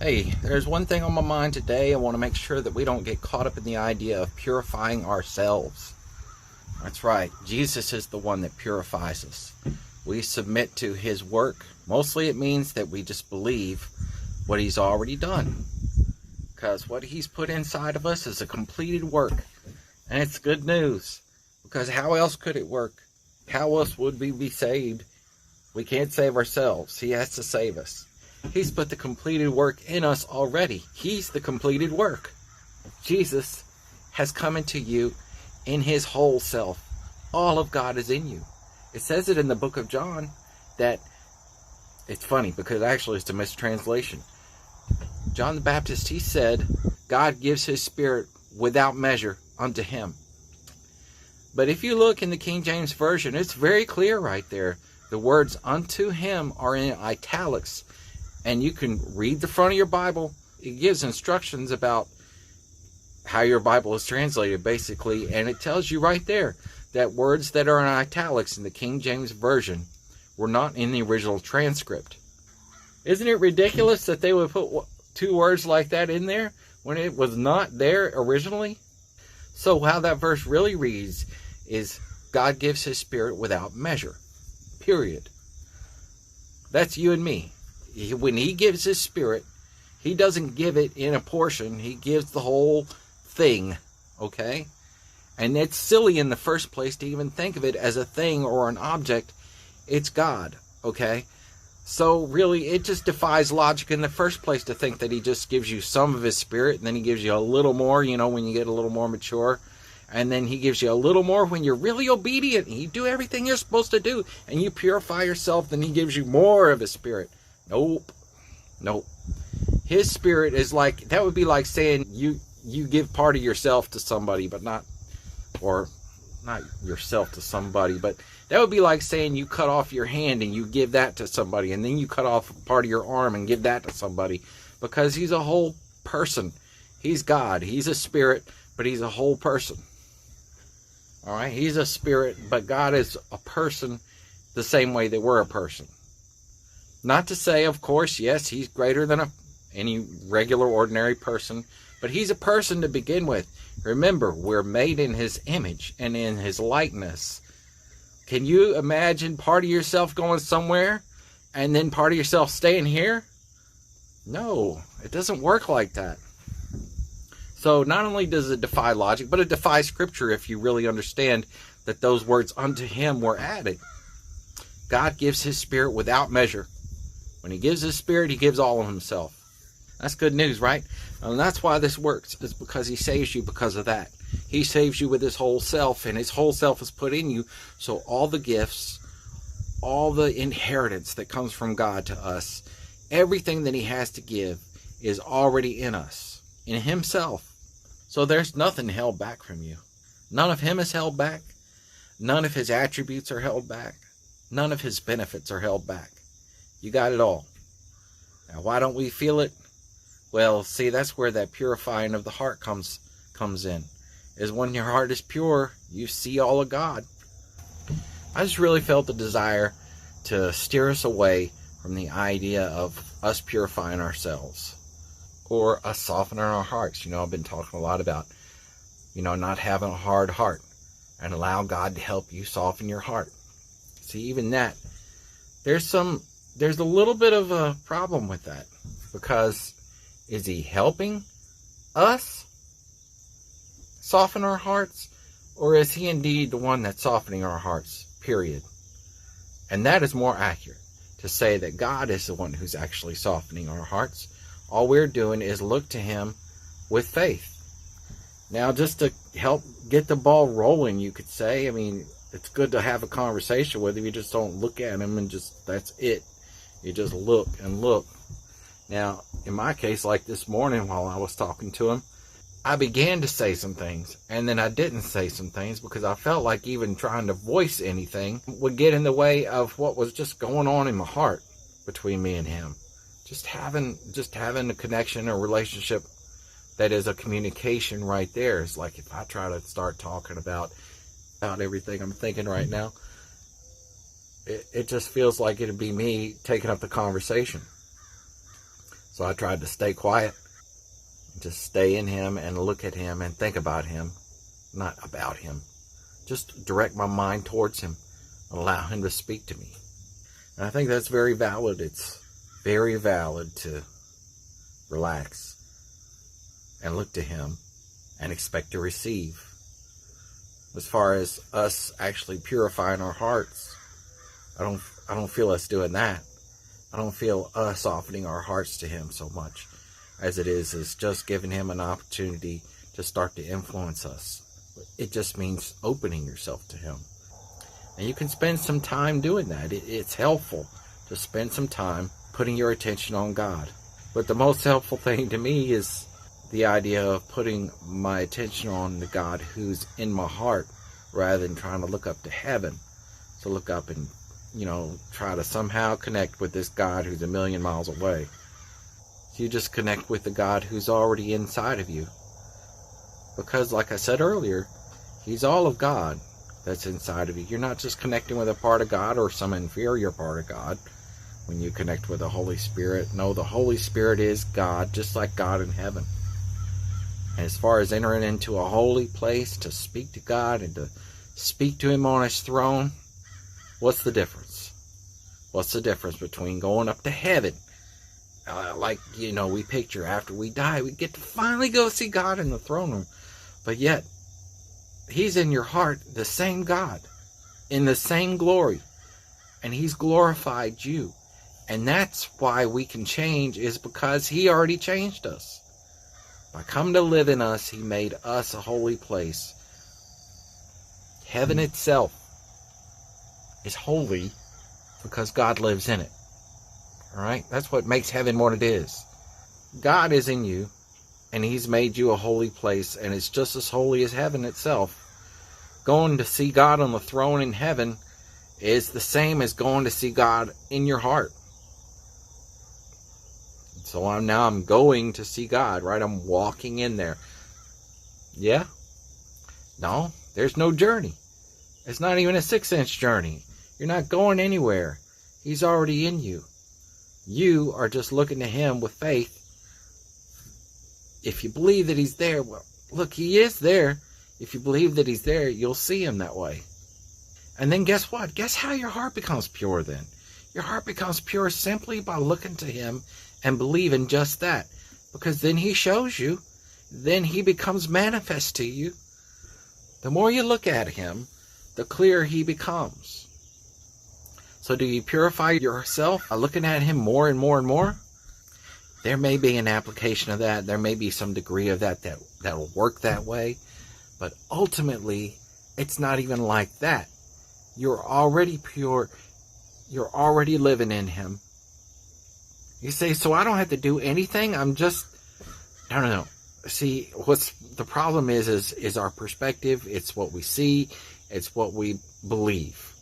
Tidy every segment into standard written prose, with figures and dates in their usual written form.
Hey, there's one thing on my mind today. I want to make sure that we don't get caught up in the idea of purifying ourselves. That's right. Jesus is the one that purifies us. We submit to his work. Mostly it means that we just believe what he's already done. Because what he's put inside of us is a completed work. And it's good news. Because how else could it work? How else would we be saved? We can't save ourselves. He has to save us. He's put the completed work in us already. He's the completed work. Jesus has come into you in his whole self. All of God is in you. It says it in the book of John that, it's funny because actually it's a mistranslation. John the Baptist, he said, God gives his Spirit without measure unto him. But if you look in the King James Version, it's very clear right there. The words unto him are in italics. And you can read the front of your Bible. It gives instructions about how your Bible is translated, basically. And it tells you right there that words that are in italics in the King James Version were not in the original transcript. Isn't it ridiculous that they would put two words like that in there when it was not there originally? So how that verse really reads is, God gives his Spirit without measure. Period. That's you and me. When he gives his Spirit, he doesn't give it in a portion. He gives the whole thing, okay? And it's silly in the first place to even think of it as a thing or an object. It's God, okay? So really, it just defies logic in the first place to think that he just gives you some of his Spirit, and then he gives you a little more, when you get a little more mature. And then he gives you a little more when you're really obedient and you do everything you're supposed to do, and you purify yourself, then he gives you more of his Spirit. Nope. His Spirit is like, that would be like saying you give part of yourself to somebody, but not yourself to somebody, but that would be like saying you cut off your hand and you give that to somebody, and then you cut off part of your arm and give that to somebody, because he's a whole person. He's God. He's a spirit, but he's a whole person. All right? He's a spirit, but God is a person the same way that we're a person. Not to say, of course, yes, he's greater than any regular, ordinary person, but he's a person to begin with. Remember, we're made in his image and in his likeness. Can you imagine part of yourself going somewhere and then part of yourself staying here? No, it doesn't work like that. So not only does it defy logic, but it defies Scripture if you really understand that those words unto him were added. God gives his Spirit without measure. When he gives his Spirit, he gives all of himself. That's good news, right? And that's why this works, is because he saves you because of that. He saves you with his whole self, and his whole self is put in you. So all the gifts, all the inheritance that comes from God to us, everything that he has to give is already in us, in himself. So there's nothing held back from you. None of him is held back. None of his attributes are held back. None of his benefits are held back. You got it all. Now, why don't we feel it? Well, see, that's where that purifying of the heart comes in. Is when your heart is pure, you see all of God. I just really felt the desire to steer us away from the idea of us purifying ourselves or us softening our hearts. I've been talking a lot about, not having a hard heart, and allow God to help you soften your heart. See, even that, there's a little bit of a problem with that, because is he helping us soften our hearts, or is he indeed the one that's softening our hearts, period? And that is more accurate to say that God is the one who's actually softening our hearts. All we're doing is look to him with faith. Now, just to help get the ball rolling, you could say, it's good to have a conversation with him. You just don't look at him and that's it. You just look and look. Now, in my case, like this morning while I was talking to him, I began to say some things, and then I didn't say some things because I felt like even trying to voice anything would get in the way of what was just going on in my heart between me and him. Just having a connection, a relationship that is a communication right there. It's like if I try to start talking about everything I'm thinking right now, it just feels like it'd be me taking up the conversation. So I tried to stay quiet, just stay in him and look at him and think about him, not about him. Just direct my mind towards him and allow him to speak to me. And I think that's very valid. It's very valid to relax and look to him and expect to receive. As far as us actually purifying our hearts, I don't feel us doing that. I don't feel us offering our hearts to him so much as it is just giving him an opportunity to start to influence us. It just means opening yourself to him. And you can spend some time doing that. It's helpful to spend some time putting your attention on God. But the most helpful thing to me is the idea of putting my attention on the God who's in my heart rather than trying to look up to heaven. So look up and, try to somehow connect with this God who's a million miles away. So you just connect with the God who's already inside of you. Because, like I said earlier, he's all of God that's inside of you. You're not just connecting with a part of God or some inferior part of God when you connect with the Holy Spirit. No, the Holy Spirit is God, just like God in heaven. And as far as entering into a holy place to speak to God and to speak to him on his throne, what's the difference? What's the difference between going up to heaven? We picture after we die, we get to finally go see God in the throne room. But yet, he's in your heart, the same God, in the same glory. And he's glorified you. And that's why we can change, is because he already changed us. By coming to live in us, he made us a holy place. Heaven itself is holy because God lives in it. Alright? That's what makes heaven what it is. God is in you, and he's made you a holy place, and it's just as holy as heaven itself. Going to see God on the throne in heaven is the same as going to see God in your heart. So I'm going to see God, right? I'm walking in there. Yeah? No, there's no journey. It's not even a 6-inch journey. You're not going anywhere. He's already in you. You are just looking to him with faith. If you believe that he's there, well, look, he is there. If you believe that he's there, you'll see him that way. And then guess what? Guess how your heart becomes pure then? Your heart becomes pure simply by looking to him and believing just that. Because then he shows you. Then he becomes manifest to you. The more you look at him, the clearer he becomes. So do you purify yourself by looking at him more and more and more? There may be an application of that. There may be some degree of that'll work that way. But ultimately, it's not even like that. You're already pure. You're already living in him. You say, so I don't have to do anything? No. See, what's the problem is our perspective. It's what we see. It's what we believe.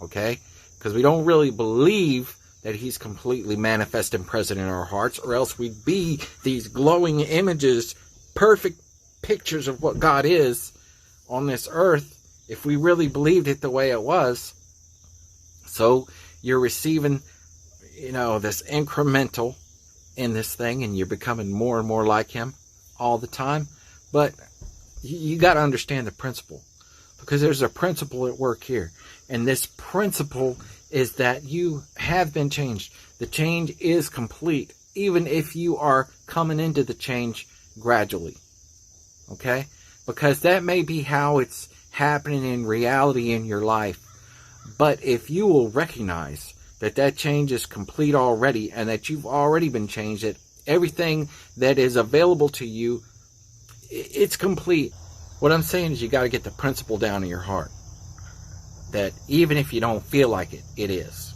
Okay? Because we don't really believe that he's completely manifest and present in our hearts, or else we'd be these glowing images, perfect pictures of what God is on this earth if we really believed it the way it was. So you're receiving, this incremental in this thing, and you're becoming more and more like him all the time. But you got to understand the principle, because there's a principle at work here. And this principle is that you have been changed. The change is complete, even if you are coming into the change gradually. Okay? Because that may be how it's happening in reality in your life. But if you will recognize that change is complete already, and that you've already been changed, that everything that is available to you, it's complete. What I'm saying is you got to get the principle down in your heart. That even if you don't feel like it, it is.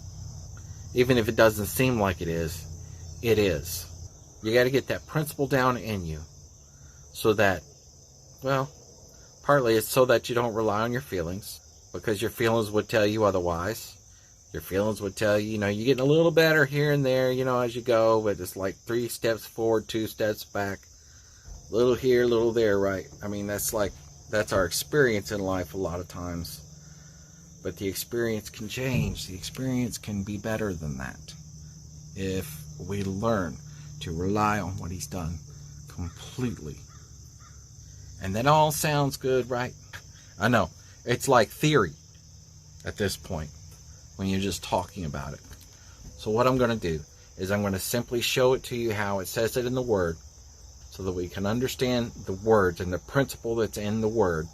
Even if it doesn't seem like it is, it is. You got to get that principle down in you. So that, partly it's so that you don't rely on your feelings. Because your feelings would tell you otherwise. Your feelings would tell you, you're getting a little better here and there, as you go. But it's like 3 steps forward, 2 steps back. Little here, little there, right? I mean, that's our experience in life a lot of times. But the experience can change. The experience can be better than that if we learn to rely on what he's done completely. And that all sounds good, right? I know. It's like theory at this point when you're just talking about it. So what I'm going to do is I'm going to simply show it to you how it says it in the Word so that we can understand the words and the principle that's in the Word.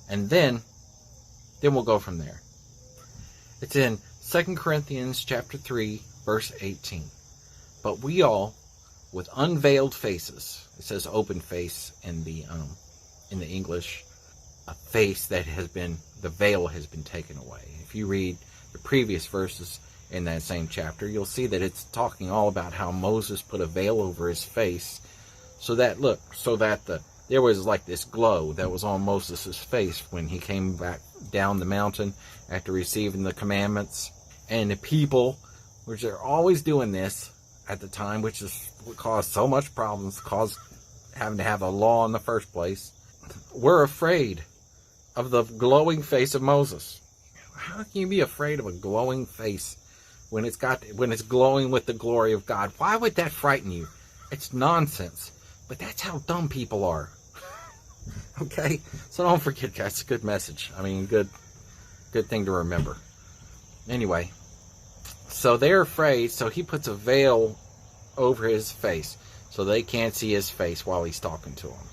And then we'll go from there. It's in 2 Corinthians chapter 3, verse 18. But we all, with unveiled faces, it says open face in the English, a face that the veil has been taken away. If you read the previous verses in that same chapter, you'll see that it's talking all about how Moses put a veil over his face so that there was like this glow that was on Moses' face when he came back down the mountain after receiving the commandments. And the people, which are always doing this at the time, which is what caused so much problems, caused having to have a law in the first place, were afraid of the glowing face of Moses. How can you be afraid of a glowing face when it's glowing with the glory of God? Why would that frighten you? It's nonsense. But that's how dumb people are. Okay? So don't forget, guys. It's a good message. I mean, good thing to remember. Anyway, so they're afraid, so he puts a veil over his face so they can't see his face while he's talking to them.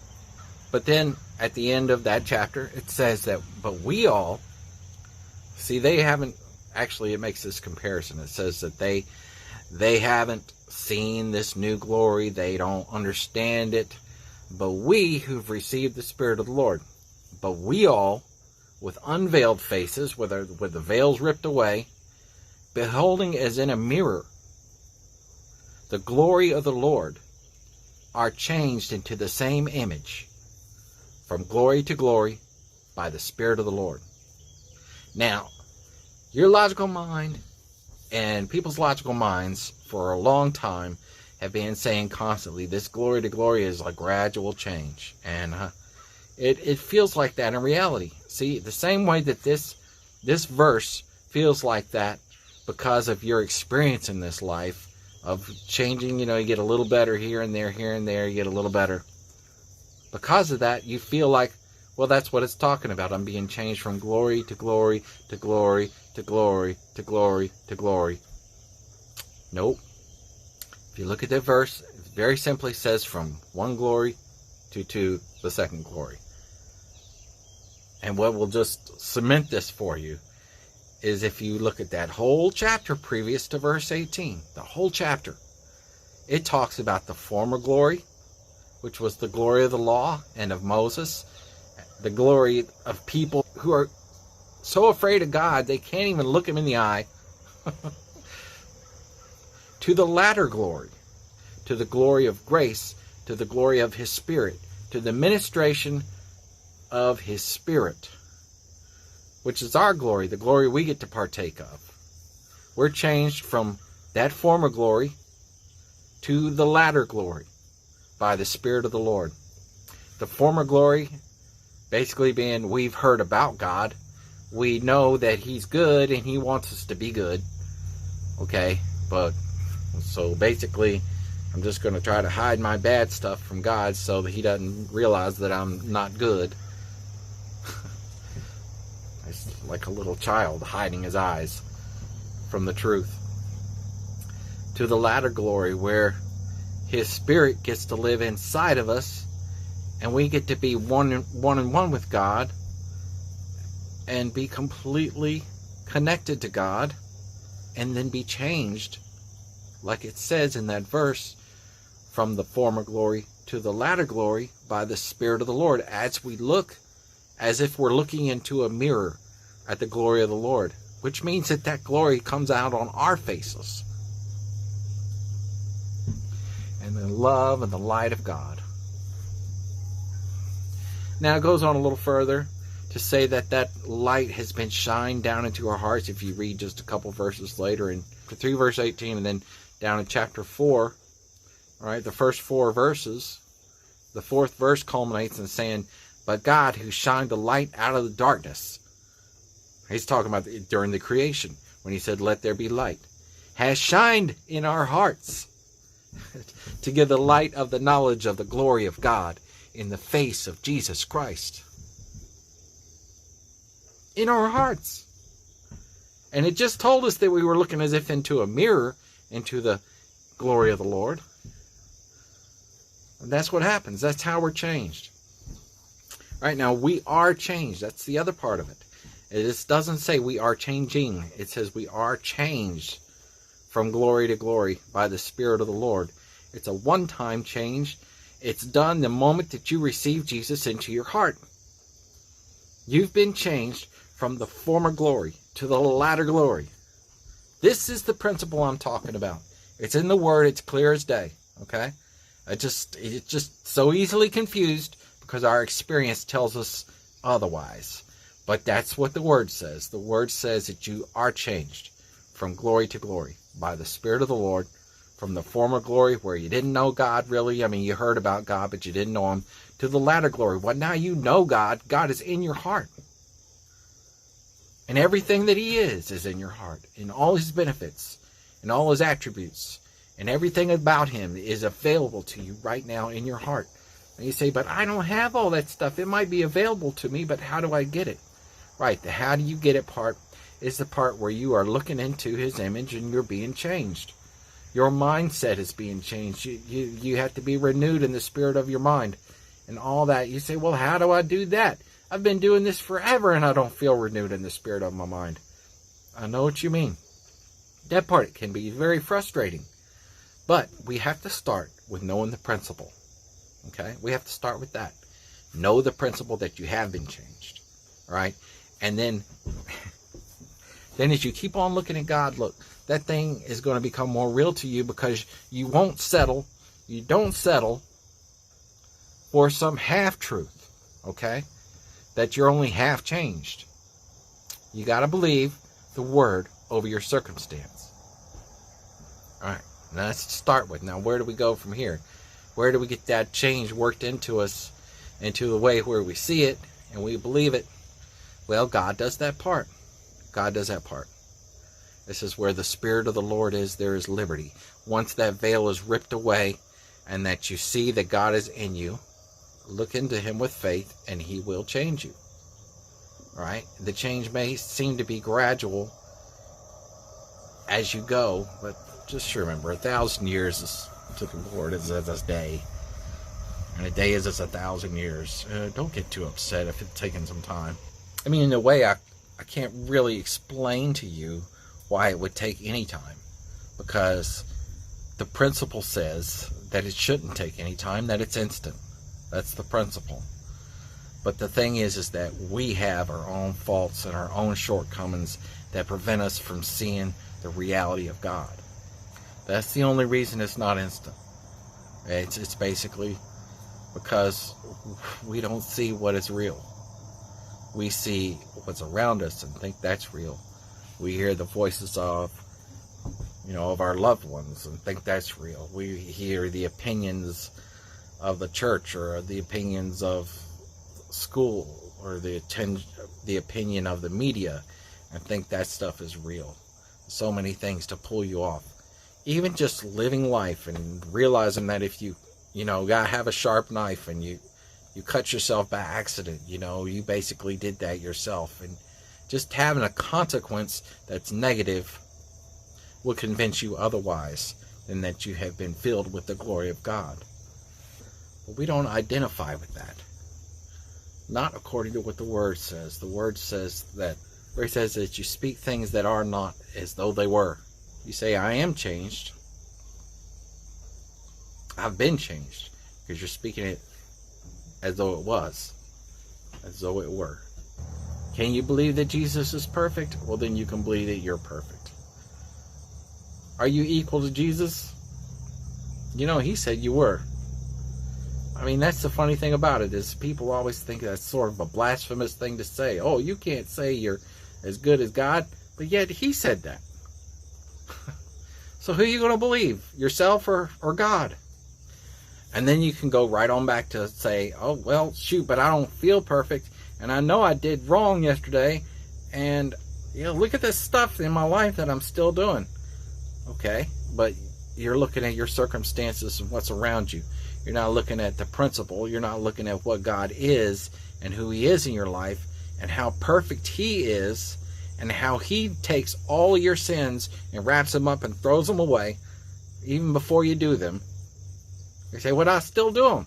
But then at the end of that chapter, it says that, but we all, see, they haven't, actually it makes this comparison. It says that they haven't seen this new glory, they don't understand it, but we who've received the Spirit of the Lord, but we all, with unveiled faces, with the veils ripped away, beholding as in a mirror the glory of the Lord, are changed into the same image, from glory to glory, by the Spirit of the Lord. Now, your logical mind and people's logical minds for a long time have been saying constantly, this glory to glory is a gradual change. And it feels like that in reality. See, the same way that this verse feels like that because of your experience in this life of changing, you get a little better here and there, you get a little better. Because of that, you feel like, well, that's what it's talking about. I'm being changed from glory to glory to glory to glory to glory to glory. Nope. If you look at that verse, it very simply says from one glory to the second glory. And what will just cement this for you is if you look at that whole chapter previous to verse 18, the whole chapter, it talks about the former glory, which was the glory of the law and of Moses, the glory of people who are so afraid of God they can't even look him in the eye, to the latter glory, to the glory of grace, to the glory of his Spirit, to the ministration of his Spirit, which is our glory, the glory we get to partake of. We're changed from that former glory to the latter glory by the Spirit of the Lord. The former glory basically being we've heard about God. We know that he's good and he wants us to be good. Okay, but so basically I'm just going to try to hide my bad stuff from God so that he doesn't realize that I'm not good. It's like a little child hiding his eyes from the truth. To the latter glory where his Spirit gets to live inside of us and we get to be one with God and be completely connected to God and then be changed, like it says in that verse, from the former glory to the latter glory by the Spirit of the Lord, as we look as if we're looking into a mirror at the glory of the Lord, which means that glory comes out on our faces. And the love and the light of God. Now it goes on a little further to say that light has been shined down into our hearts. If you read just a couple verses later in 3 verse 18 and then down in chapter 4, all right, the first 4 verses, the 4th verse culminates in saying, but God who shined the light out of the darkness. He's talking about during the creation when he said, let there be light, has shined in our hearts to give the light of the knowledge of the glory of God in the face of Jesus Christ. In our hearts. And it just told us that we were looking as if into a mirror, into the glory of the Lord. And that's what happens. That's how we're changed. Right now, we are changed. That's the other part of it. It just doesn't say we are changing. It says we are changed from glory to glory by the Spirit of the Lord. It's a one-time change. It's done the moment that you receive Jesus into your heart. You've been changed from the former glory to the latter glory. This is the principle I'm talking about. It's in the Word. It's clear as day. Okay? It's just so easily confused because our experience tells us otherwise. But that's what the Word says. The Word says that you are changed from glory to glory by the Spirit of the Lord, from the former glory where you didn't know God really. I mean, you heard about God, but you didn't know Him, to the latter glory. Well, now you know God. God is in your heart. And everything that He is in your heart. And all His benefits, and all His attributes, and everything about Him is available to you right now in your heart. And you say, but I don't have all that stuff. It might be available to me, but how do I get it? Right, the how do you get it part is the part where you are looking into His image and you're being changed. Your mindset is being changed. You have to be renewed in the spirit of your mind and all that. You say, well, how do I do that? I've been doing this forever and I don't feel renewed in the spirit of my mind. I know what you mean. That part can be very frustrating. But we have to start with knowing the principle. Okay? We have to start with that. Know the principle that you have been changed. All right? And then as you keep on looking at God, look, that thing is going to become more real to you because you won't settle. You don't settle for some half-truth. Okay? That you're only half changed. You got to believe the Word over your circumstance. All right. Now let's start with. Now, where do we go from here? Where do we get that change worked into us, into the way where we see it and we believe it? Well, God does that part. God does that part. This is where the Spirit of the Lord is, there is liberty. Once that veil is ripped away and that you see that God is in you, look into Him with faith and He will change you. All right? The change may seem to be gradual as you go, but just remember, 1,000 years is, to the Lord is as a day. And a day is as 1,000 years. Don't get too upset if it's taking some time. I mean, in a way, I can't really explain to you why it would take any time. Because the principle says that it shouldn't take any time, that it's instant. That's the principle. But the thing is that we have our own faults and our own shortcomings that prevent us from seeing the reality of God. That's the only reason it's not instant. It's basically because we don't see what is real. We see what's around us and think that's real. We hear the voices of our loved ones and think that's real. We hear the opinions of the church or the opinions of school or the opinion of the media and think that stuff is real. So many things to pull you off. Even just living life and realizing that if you gotta have a sharp knife and you cut yourself by accident, you basically did that yourself. And just having a consequence that's negative will convince you otherwise than that you have been filled with the glory of God. But we don't identify with that. Not according to what the Word says. The Word says that, where it says that you speak things that are not as though they were. You say, I am changed. I've been changed. Because you're speaking it as though it was. As though it were. Can you believe that Jesus is perfect? Well, then you can believe that you're perfect. Are you equal to Jesus? He said you were. I mean, that's the funny thing about it, is people always think that's sort of a blasphemous thing to say. Oh, you can't say you're as good as God, but yet He said that. So who are you going to believe? Yourself or God? And then you can go right on back to say, oh, well, shoot, but I don't feel perfect. And I know I did wrong yesterday. And, look at this stuff in my life that I'm still doing. Okay, but you're looking at your circumstances and what's around you. You're not looking at the principle. You're not looking at what God is and who He is in your life and how perfect He is and how He takes all your sins and wraps them up and throws them away even before you do them. You say, "Well, I still do them."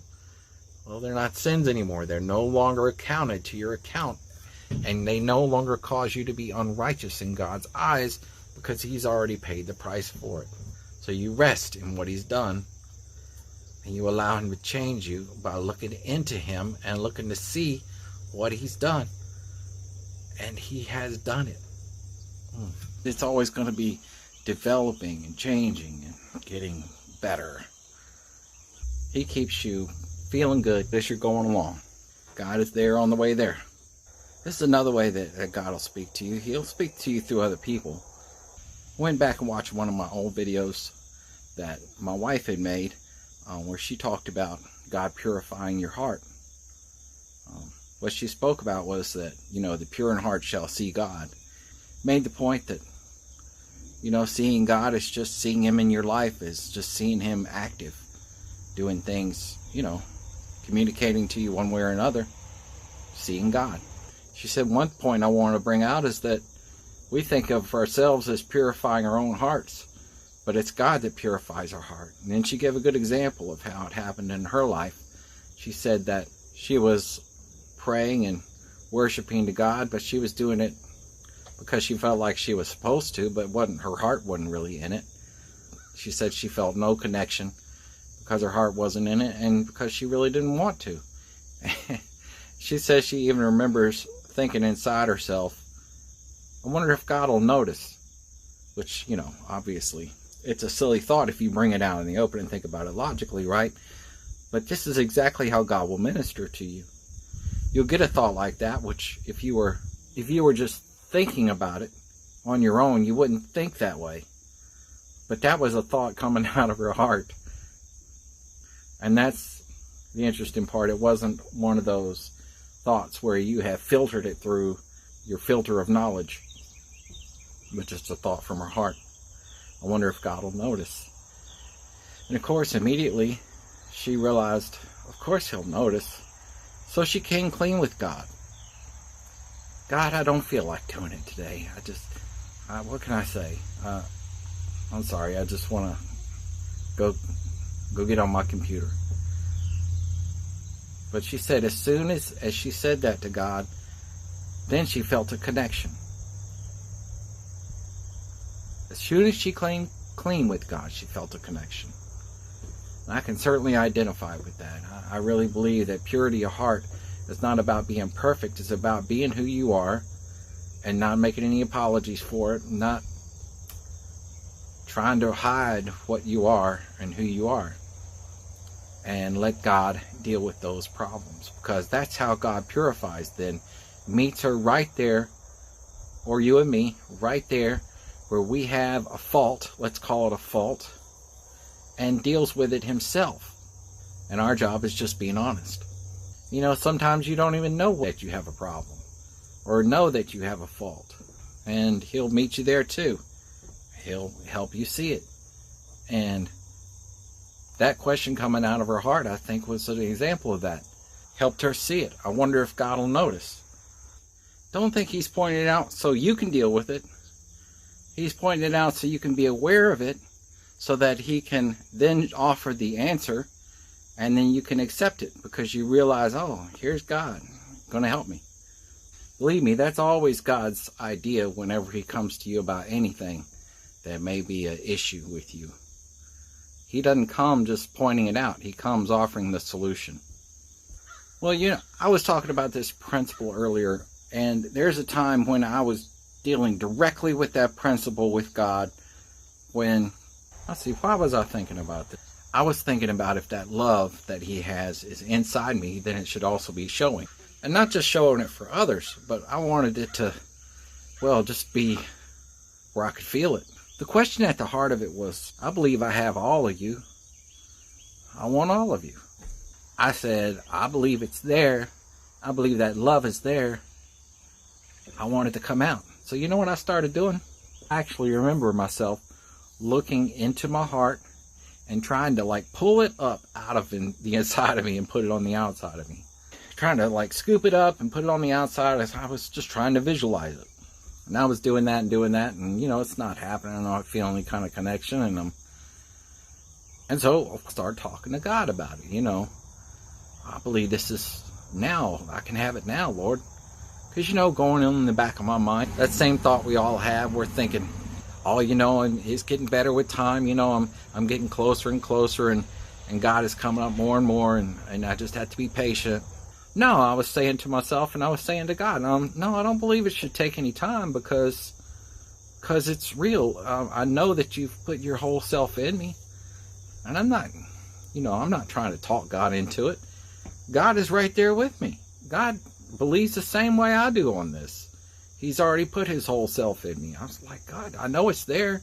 Well, they're not sins anymore. They're no longer accounted to your account, and they no longer cause you to be unrighteous in God's eyes because He's already paid the price for it. So you rest in what He's done, and you allow Him to change you by looking into Him and looking to see what He's done. And He has done it. It's always going to be developing and changing and getting better. He keeps you feeling good as you're going along. God is there on the way there. This is another way that God will speak to you. He'll speak to you through other people. I went back and watched one of my old videos that my wife had made where she talked about God purifying your heart. What she spoke about was that, the pure in heart shall see God. Made the point that, seeing God is just seeing Him in your life, is just seeing Him active, doing things, communicating to you one way or another, seeing God. She said one point I want to bring out is that we think of ourselves as purifying our own hearts, but it's God that purifies our heart. And then she gave a good example of how it happened in her life. She said that she was praying and worshiping to God, but she was doing it because she felt like she was supposed to, but her heart wasn't really in it. She said she felt no connection because her heart wasn't in it and because she really didn't want to. She says she even remembers thinking inside herself, I wonder if God will notice. Which, obviously, it's a silly thought if you bring it out in the open and think about it logically, right? But this is exactly how God will minister to you. You'll get a thought like that, which if you were just thinking about it on your own, you wouldn't think that way. But that was a thought coming out of her heart. And that's the interesting part. It wasn't one of those thoughts where you have filtered it through your filter of knowledge, but just a thought from her heart. I wonder if God will notice. And of course, immediately she realized, of course He'll notice. So she came clean with God. God, I don't feel like doing it today. What can I say? I'm sorry, I just want to go get on my computer. But she said as soon as she said that to God, then she felt a connection. As soon as she came clean with God, she felt a connection. And I can certainly identify with that. I really believe that purity of heart is not about being perfect. It's about being who you are and not making any apologies for it, not trying to hide what you are and who you are. And let God deal with those problems. Because that's how God purifies then. Meets her right there, or you and me, right there, where we have a fault, let's call it a fault, and deals with it Himself. And our job is just being honest. Sometimes you don't even know that you have a problem, or know that you have a fault. And He'll meet you there too. He'll help you see it. And that question coming out of her heart, I think, was an example of that. Helped her see it. I wonder if God will notice. Don't think He's pointing it out so you can deal with it. He's pointing it out so you can be aware of it, so that He can then offer the answer, and then you can accept it because you realize, oh, here's God going to help me. Believe me, that's always God's idea whenever He comes to you about anything that may be an issue with you. He doesn't come just pointing it out. He comes offering the solution. Well, I was talking about this principle earlier, and there's a time when I was dealing directly with that principle with God when, why was I thinking about this? I was thinking about if that love that He has is inside me, then it should also be showing. And not just showing it for others, but I wanted it to, just be where I could feel it. The question at the heart of it was, I believe I have all of you. I want all of you. I said, I believe it's there. I believe that love is there. I want it to come out. So you know what I started doing? I actually remember myself looking into my heart and trying to like pull it up out of the inside of me and put it on the outside of me. Trying to like scoop it up and put it on the outside. I was just trying to visualize it. And I was doing that, and you know, it's not happening. I'm not feeling any kind of connection, and so I started talking to God about it. You know, I believe this is now. I can have it now, Lord. Because, you know, going on in the back of my mind, that same thought we all have. We're thinking, oh, you know, and it's getting better with time. You know, I'm getting closer and closer, and God is coming up more and more, and I just have to be patient. No, I was saying to myself, and I was saying to God, no, I don't believe it should take any time because it's real. I know that you've put your whole self in me, and I'm not trying to talk God into it. God is right there with me. God believes the same way I do on this. He's already put his whole self in me. I was like, God, I know it's there.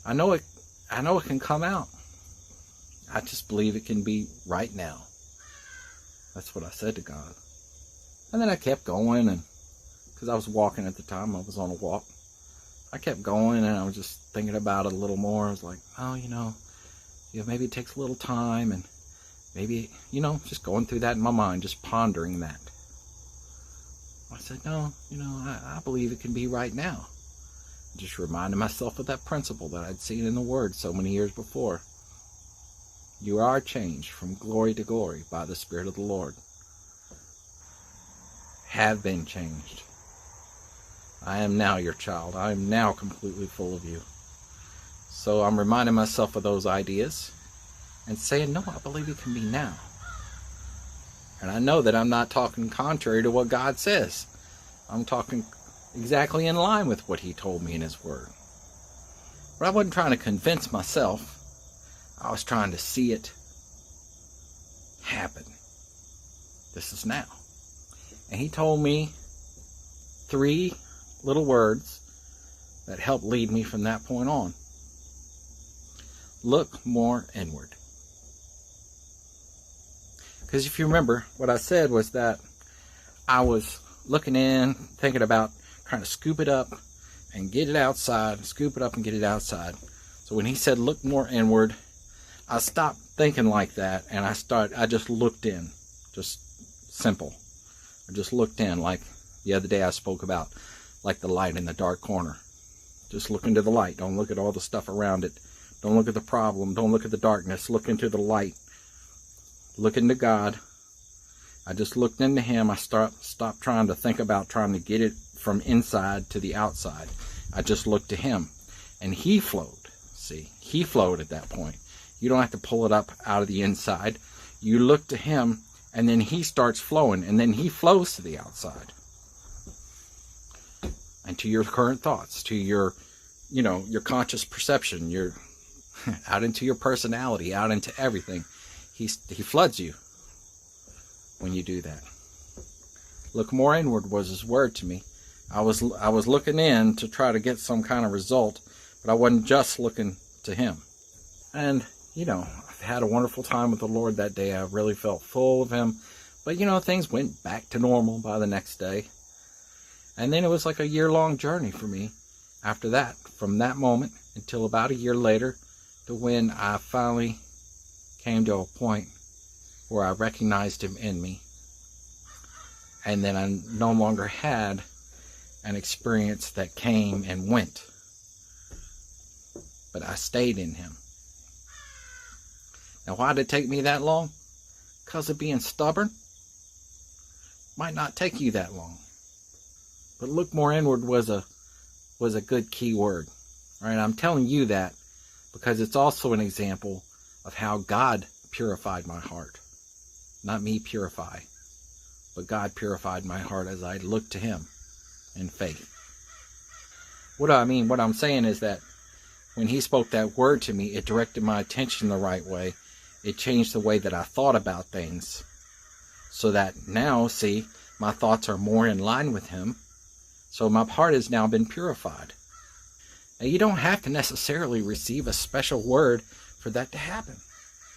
I know it can come out. I just believe it can be right now. That's what I said to God. And then I kept going, and because I was walking at the time, I was on a walk. I kept going, and I was just thinking about it a little more. I was like, oh, maybe it takes a little time, and maybe, just going through that in my mind, just pondering that. I said, no, I believe it can be right now. Just reminding myself of that principle that I'd seen in the Word so many years before. You are changed from glory to glory by the Spirit of the Lord. Have been changed. I am now your child. I am now completely full of you. So I'm reminding myself of those ideas and saying, no, I believe it can be now. And I know that I'm not talking contrary to what God says. I'm talking exactly in line with what he told me in his Word. But I wasn't trying to convince myself. I was trying to see it happen. This is now. And he told me 3 little words that helped lead me from that point on. Look more inward. Because if you remember, what I said was that I was looking in, thinking about trying to scoop it up and get it outside, scoop it up and get it outside. So when he said look more inward, I stopped thinking like that, and I just looked in. Just simple. I just looked in, like the other day I spoke about, like the light in the dark corner. Just look into the light. Don't look at all the stuff around it. Don't look at the problem. Don't look at the darkness. Look into the light. Look into God. I just looked into him. I stopped trying to think about trying to get it from inside to the outside. I just looked to him, and he flowed. See, he flowed at that point. You don't have to pull it up out of the inside. You look to him, and then he starts flowing, and then he flows to the outside. And to your current thoughts, to your conscious perception, your out into your personality, out into everything. He floods you when you do that. Look more inward was his word to me. I was looking in to try to get some kind of result, but I wasn't just looking to him. And I've had a wonderful time with the Lord that day. I really felt full of him. But, things went back to normal by the next day. And then it was like a year-long journey for me after that, from that moment until about a year later, to when I finally came to a point where I recognized him in me. And then I no longer had an experience that came and went. But I stayed in him. Now, why did it take me that long? Because of being stubborn? Might not take you that long. But look more inward was a good key word. All right, I'm telling you that because it's also an example of how God purified my heart. Not me purify, but God purified my heart as I looked to him in faith. What do I mean? What I'm saying is that when he spoke that word to me, it directed my attention the right way. It changed the way that I thought about things. So that now, see, my thoughts are more in line with him. So my heart has now been purified. Now, you don't have to necessarily receive a special word for that to happen.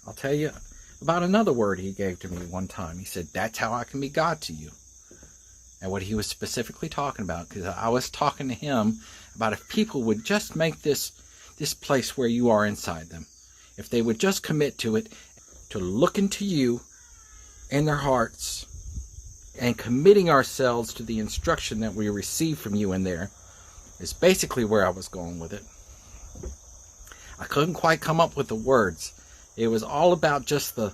I'll tell you about another word he gave to me one time. He said, that's how I can be God to you. And what he was specifically talking about, because I was talking to him about if people would just make this place where you are inside them, if they would just commit to it, to look into you and their hearts, and committing ourselves to the instruction that we receive from you in there, is basically where I was going with it. I couldn't quite come up with the words. It was all about just the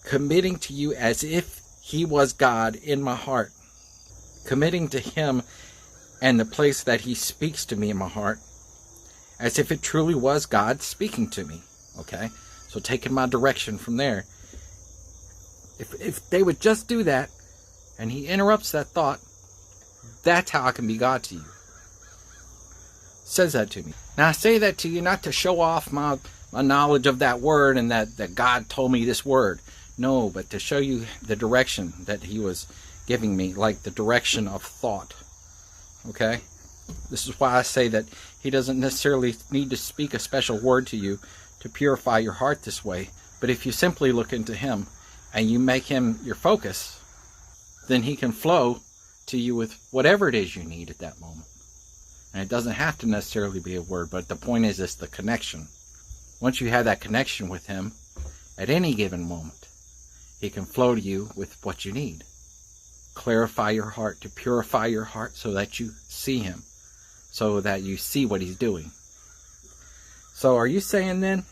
committing to you as if he was God in my heart. Committing to him and the place that he speaks to me in my heart, as if it truly was God speaking to me. Okay? So taking my direction from there. If they would just do that, and he interrupts that thought, that's how I can be God to you. Says that to me. Now I say that to you not to show off my knowledge of that word and that God told me this word. No, but to show you the direction that he was giving me, like the direction of thought. Okay? This is why I say that he doesn't necessarily need to speak a special word to you to purify your heart this way. But if you simply look into him and you make him your focus, then he can flow to you with whatever it is you need at that moment. And it doesn't have to necessarily be a word, but the point is it's the connection. Once you have that connection with him, at any given moment, he can flow to you with what you need. Clarify your heart, to purify your heart so that you see him, so that you see what he's doing. So are you saying then,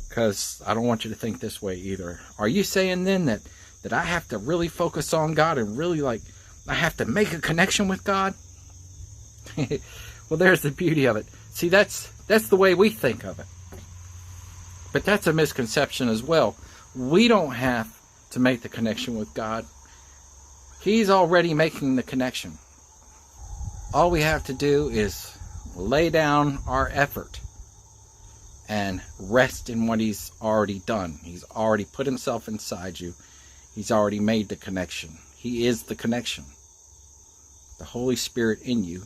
because I don't want you to think this way either, are you saying then that I have to really focus on God and really I have to make a connection with God? Well, there's the beauty of it. See, that's the way we think of it. But that's a misconception as well. We don't have to make the connection with God. He's already making the connection. All we have to do is lay down our effort and rest in what he's already done. He's already put himself inside you. He's already made the connection. He is the connection. The Holy Spirit in you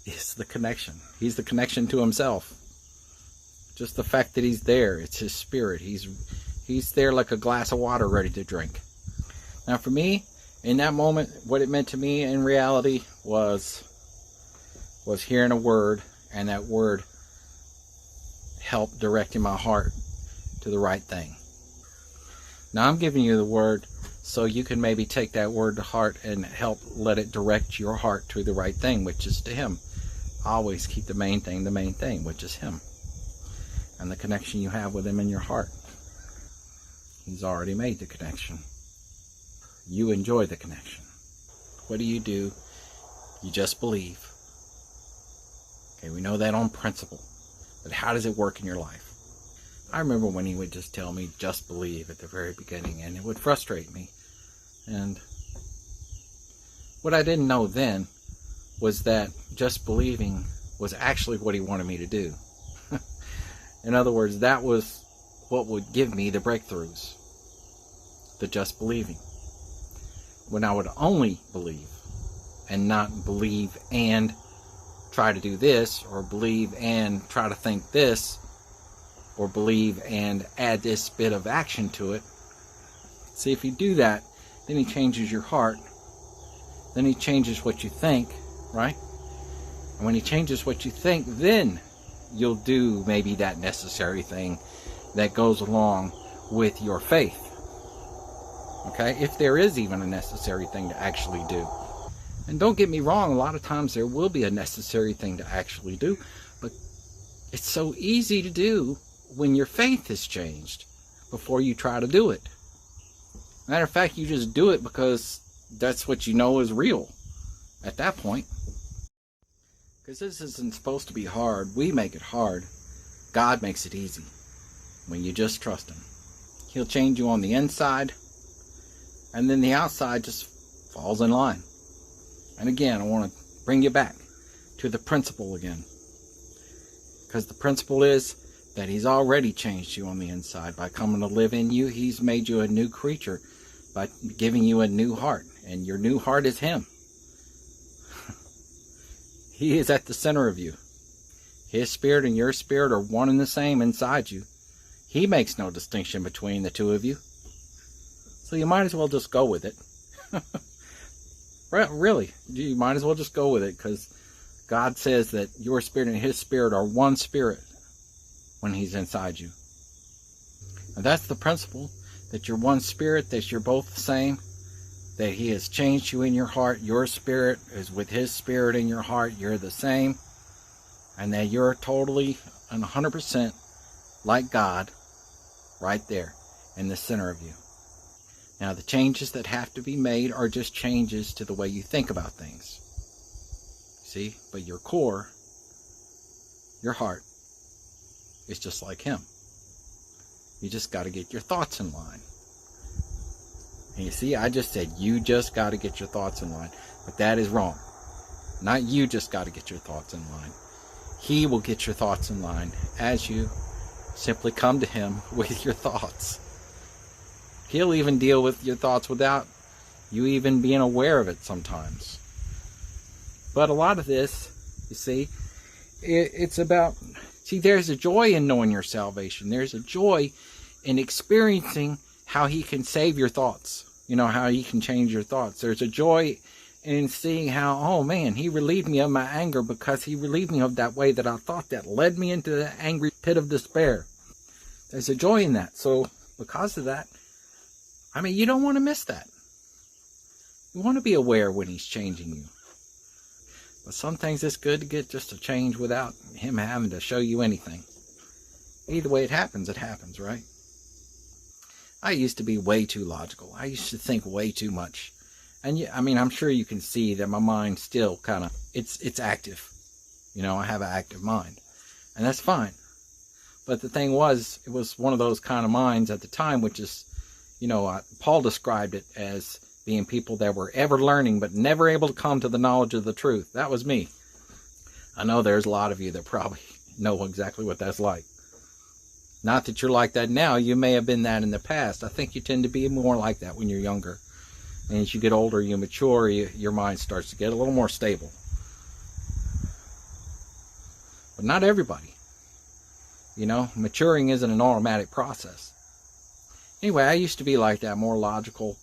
is the connection. He's the connection to himself. Just the fact that he's there, it's his spirit. He's there like a glass of water ready to drink. Now for me, in that moment, what it meant to me in reality was hearing a word, and that word helped directing my heart to the right thing. Now I'm giving you the word so you can maybe take that word to heart and help let it direct your heart to the right thing, which is to him. Always keep the main thing, which is him. And the connection you have with him in your heart. He's already made the connection. You enjoy the connection. What do? You just believe. Okay, we know that on principle. But how does it work in your life? I remember when he would just tell me, just believe at the very beginning, and it would frustrate me. And what I didn't know then was that just believing was actually what he wanted me to do. In other words, that was what would give me the breakthroughs. The just believing. When I would only believe and not believe and try to do this, or believe and try to think this, or believe and add this bit of action to it. See, if you do that, then he changes your heart. Then he changes what you think, right? And when he changes what you think, then you'll do maybe that necessary thing that goes along with your faith. Okay? If there is even a necessary thing to actually do. And don't get me wrong, a lot of times there will be a necessary thing to actually do, but it's so easy to do when your faith has changed before you try to do it. Matter of fact, you just do it because that's what you know is real at that point. Because this isn't supposed to be hard. We make it hard. God makes it easy when you just trust him. He'll change you on the inside, and then the outside just falls in line. And again, I want to bring you back to the principle again. Because the principle is that he's already changed you on the inside. By coming to live in you, he's made you a new creature by giving you a new heart. And your new heart is him. He is at the center of you. His spirit and your spirit are one and the same inside you. He makes no distinction between the two of you. So you might as well just go with it. Really, you might as well just go with it, because God says that your spirit and his spirit are one spirit. when he's inside you. And that's the principle, that you're one spirit, that you're both the same, that he has changed you in your heart. Your spirit is with his spirit in your heart. You're the same. And that you're totally and 100% like God right there in the center of you. Now, the changes that have to be made are just changes to the way you think about things. See? But your core, your heart, is just like him. You just got to get your thoughts in line. And you see, I just said you just got to get your thoughts in line. But that is wrong. Not you just got to get your thoughts in line. He will get your thoughts in line as you simply come to him with your thoughts. He'll even deal with your thoughts without you even being aware of it sometimes. But a lot of this, you see, it's about, see, there's a joy in knowing your salvation. There's a joy in experiencing how he can save your thoughts. You know, how he can change your thoughts. There's a joy in seeing how, oh man, he relieved me of my anger because he relieved me of that way that I thought that led me into the angry pit of despair. There's a joy in that. So because of that, I mean, you don't want to miss that. You want to be aware when he's changing you. But some things it's good to get just a change without him having to show you anything. Either way it happens, right? I used to be way too logical. I used to think way too much. And yeah, I mean, I'm sure you can see that my mind still kind of, it's active. You know, I have an active mind. And that's fine. But the thing was, it was one of those kind of minds at the time, which is, you know, Paul described it as being people that were ever learning, but never able to come to the knowledge of the truth. That was me. I know there's a lot of you that probably know exactly what that's like. Not that you're like that now. You may have been that in the past. I think you tend to be more like that when you're younger. And as you get older, you mature, your mind starts to get a little more stable. But not everybody. You know, maturing isn't an automatic process. Anyway, I used to be like that, more logical.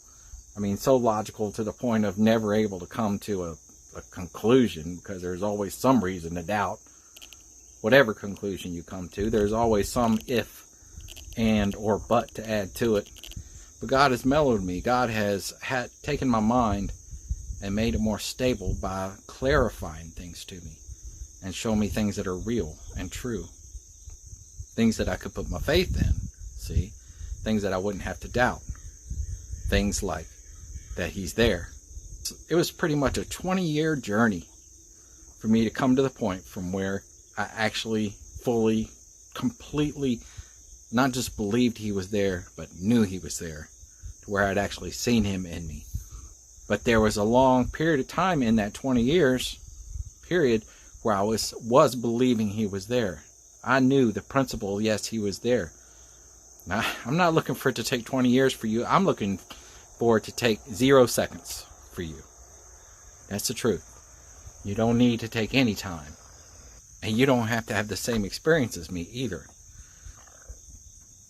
I mean, so logical to the point of never able to come to a conclusion, because there's always some reason to doubt. Whatever conclusion you come to, there's always some if, and, or but to add to it. But God has mellowed me. God has taken my mind and made it more stable by clarifying things to me and showing me things that are real and true. Things that I could put my faith in, see? Things that I wouldn't have to doubt. Things like that he's there. It was pretty much a 20-year journey for me to come to the point from where I actually fully, completely, not just believed he was there, but knew he was there, to where I'd actually seen him in me. But there was a long period of time in that 20 years period where I was believing he was there. I knew the principle, yes, he was there. Now, I'm not looking for it to take 20 years for you. I'm looking for it to take 0 seconds for you. That's the truth. You don't need to take any time. And you don't have to have the same experience as me either.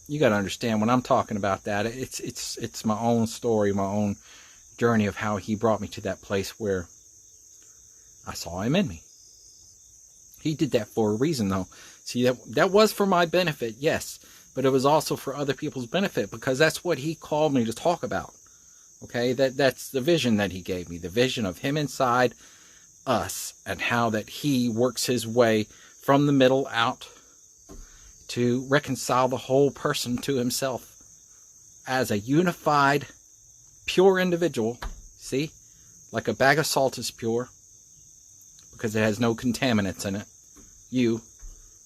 You got to understand, when I'm talking about that, it's my own story, my own journey of how he brought me to that place where I saw him in me. He did that for a reason, though. See, that was for my benefit, yes. But it was also for other people's benefit, because that's what he called me to talk about. Okay, that's the vision that he gave me. The vision of him inside us, and how that he works his way from the middle out to reconcile the whole person to himself as a unified, pure individual. See, like a bag of salt is pure because it has no contaminants in it. You,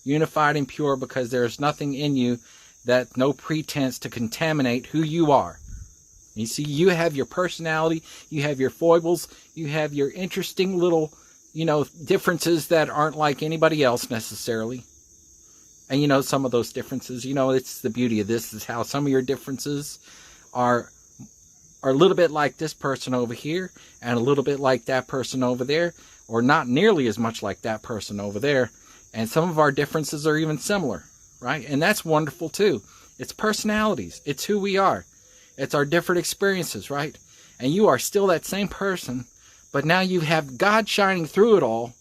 unified and pure because there's nothing in you, that no pretense to contaminate who you are. You see, you have your personality, you have your foibles, you have your interesting little, differences that aren't like anybody else necessarily. And some of those differences, it's the beauty of this, is how some of your differences are a little bit like this person over here, and a little bit like that person over there, or not nearly as much like that person over there. And some of our differences are even similar, right? And that's wonderful too. It's personalities. It's who we are. It's our different experiences, right? And you are still that same person, but now you have God shining through it all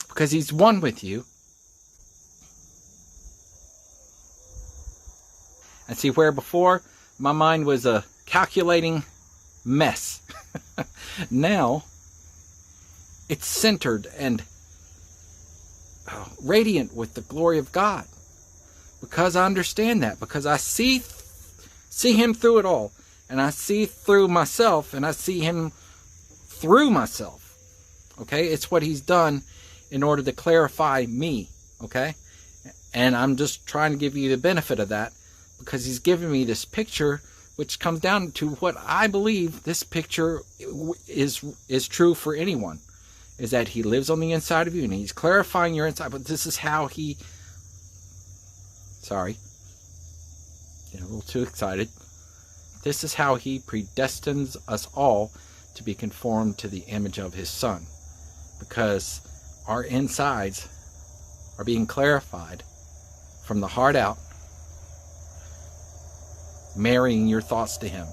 because he's one with you. And see, where before my mind was a calculating mess, now it's centered and radiant with the glory of God. Because I understand that. Because I see him through it all. And I see through myself. And I see him through myself. Okay? It's what he's done in order to clarify me. Okay? And I'm just trying to give you the benefit of that. Because he's giving me this picture, which comes down to what I believe this picture is true for anyone. Is that he lives on the inside of you, and he's clarifying your inside. But this is how he... Sorry. Getting a little too excited. This is how he predestines us all to be conformed to the image of his Son. Because our insides are being clarified from the heart out, marrying your thoughts to him,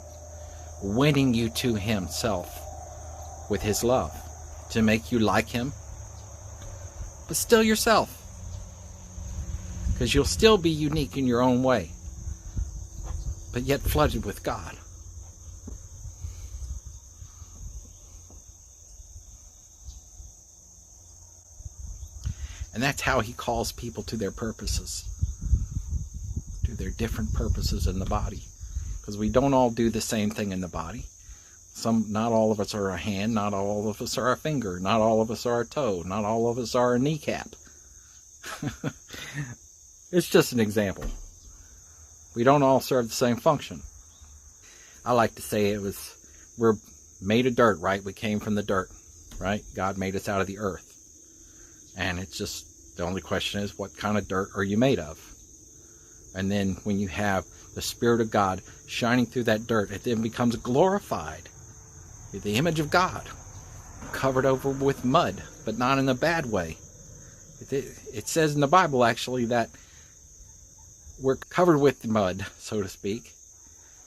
winning you to himself with his love, to make you like him, but still yourself. Because you'll still be unique in your own way, but yet flooded with God. And that's how he calls people to their purposes, to their different purposes in the body. Because we don't all do the same thing in the body. Not all of us are a hand, not all of us are a finger, not all of us are a toe, not all of us are a kneecap. It's just an example. We don't all serve the same function. I like to say we're made of dirt, right? We came from the dirt, right? God made us out of the earth. And it's just, the only question is, what kind of dirt are you made of? And then when you have the Spirit of God shining through that dirt, it then becomes glorified. The image of God, covered over with mud, but not in a bad way. It says in the Bible, actually, that we're covered with mud, so to speak,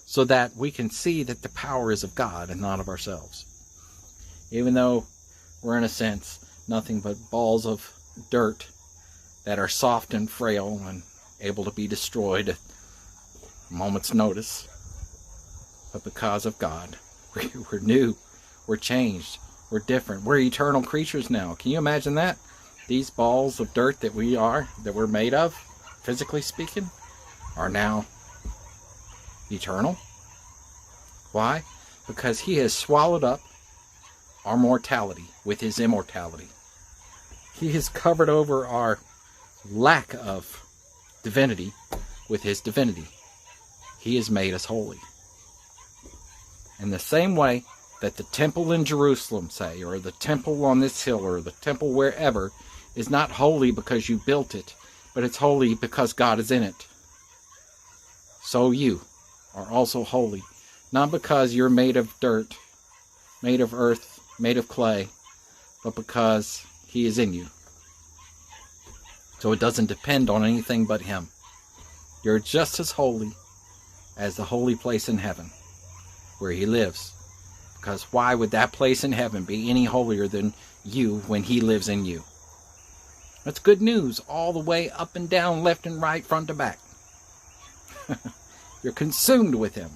so that we can see that the power is of God and not of ourselves. Even though we're, in a sense, nothing but balls of dirt that are soft and frail and able to be destroyed at a moment's notice. But because of God, we're new, we're changed, we're different, we're eternal creatures now. Can you imagine that? These balls of dirt that we're made of, physically speaking, are now eternal. Why? Because he has swallowed up our mortality with his immortality. He has covered over our lack of divinity with his divinity. He has made us holy. In the same way that the temple in Jerusalem, say, or the temple on this hill, or the temple wherever, is not holy because you built it, but it's holy because God is in it. So you are also holy, not because you're made of dirt, made of earth, made of clay, but because he is in you. So it doesn't depend on anything but him. You're just as holy as the holy place in heaven, where he lives. Because why would that place in heaven be any holier than you when he lives in you? That's good news all the way up and down, left and right, front to back. You're consumed with him.